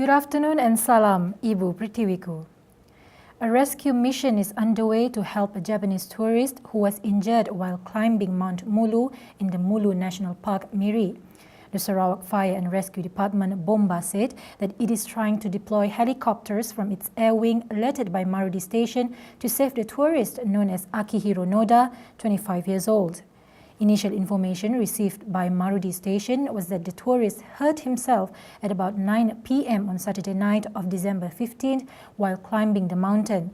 Good afternoon and salam, Ibu Pritiwiku. A rescue mission is underway to help a Japanese tourist who was injured while climbing Mount Mulu in the Mulu National Park, Miri. The Sarawak Fire and Rescue Department, Bomba, said that it is trying to deploy helicopters from its air wing alerted by Marudi Station to save the tourist known as Akihiro Noda, 25 years old. Initial information received by Marudi Station was that the tourist hurt himself at about 9 p.m. on Saturday night of December 15th while climbing the mountain.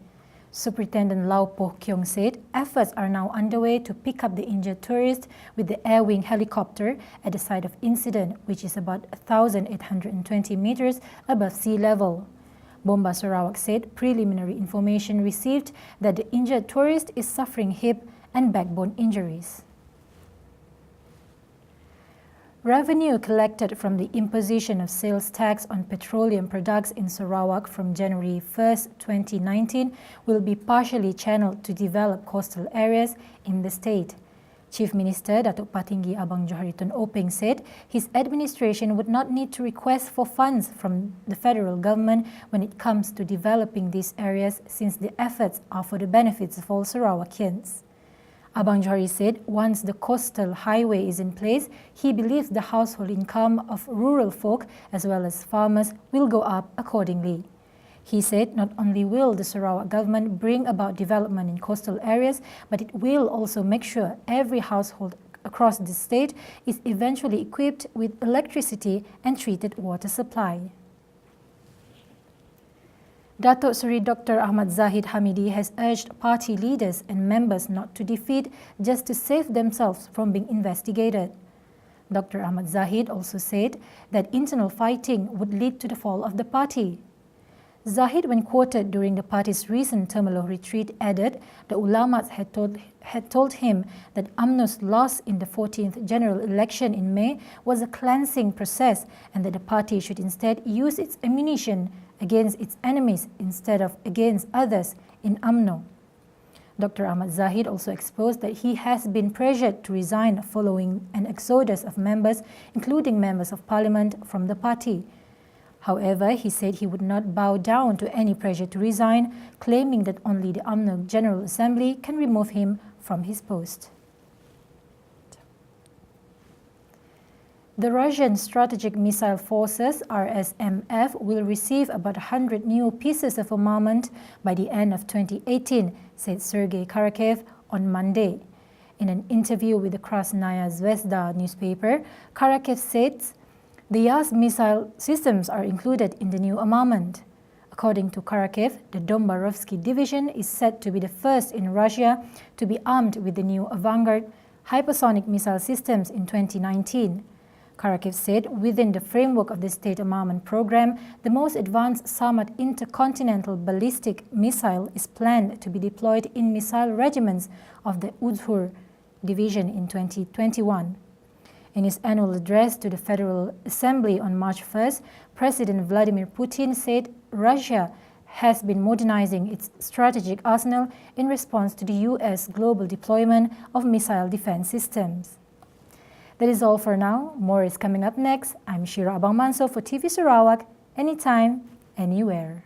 Superintendent Lau Poh Kiong said efforts are now underway to pick up the injured tourist with the air wing helicopter at the site of incident, which is about 1,820 meters above sea level. Bomba Sarawak said preliminary information received that the injured tourist is suffering hip and backbone injuries. Revenue collected from the imposition of sales tax on petroleum products in Sarawak from January 1, 2019 will be partially channeled to develop coastal areas in the state. Chief Minister Datuk Patinggi Abang Johari Tun Openg said his administration would not need to request for funds from the federal government when it comes to developing these areas, since the efforts are for the benefits of all Sarawakians. Abang Johari said once the coastal highway is in place, he believes the household income of rural folk as well as farmers will go up accordingly. He said not only will the Sarawak government bring about development in coastal areas, but it will also make sure every household across the state is eventually equipped with electricity and treated water supply. Datuk Seri Dr. Ahmad Zahid Hamidi has urged party leaders and members not to defeat just to save themselves from being investigated. Dr. Ahmad Zahid also said that internal fighting would lead to the fall of the party. Zahid, when quoted during the party's recent Temerloh retreat, added the ulamas had told him that UMNO's loss in the 14th general election in May was a cleansing process and that the party should instead use its ammunition against its enemies instead of against others in UMNO. Dr. Ahmad Zahid also exposed that he has been pressured to resign following an exodus of members, including members of parliament, from the party. However, he said he would not bow down to any pressure to resign, claiming that only the UMNO General Assembly can remove him from his post. The Russian Strategic Missile Forces, RSMF, will receive about 100 new pieces of armament by the end of 2018, said Sergei Karakev on Monday. In an interview with the Krasnaya Zvezda newspaper, Karakev said the Yas missile systems are included in the new armament. According to Karakev, the Dombarovsky division is said to be the first in Russia to be armed with the new Avangard hypersonic missile systems in 2019. Karakev said within the framework of the state armament program, the most advanced Samad intercontinental ballistic missile is planned to be deployed in missile regiments of the Uzhur division in 2021. In his annual address to the Federal Assembly on March 1st, President Vladimir Putin said Russia has been modernizing its strategic arsenal in response to the U.S. global deployment of missile defense systems. That is all for now. More is coming up next. I'm Shira Abang Manso for TV Sarawak, anytime, anywhere.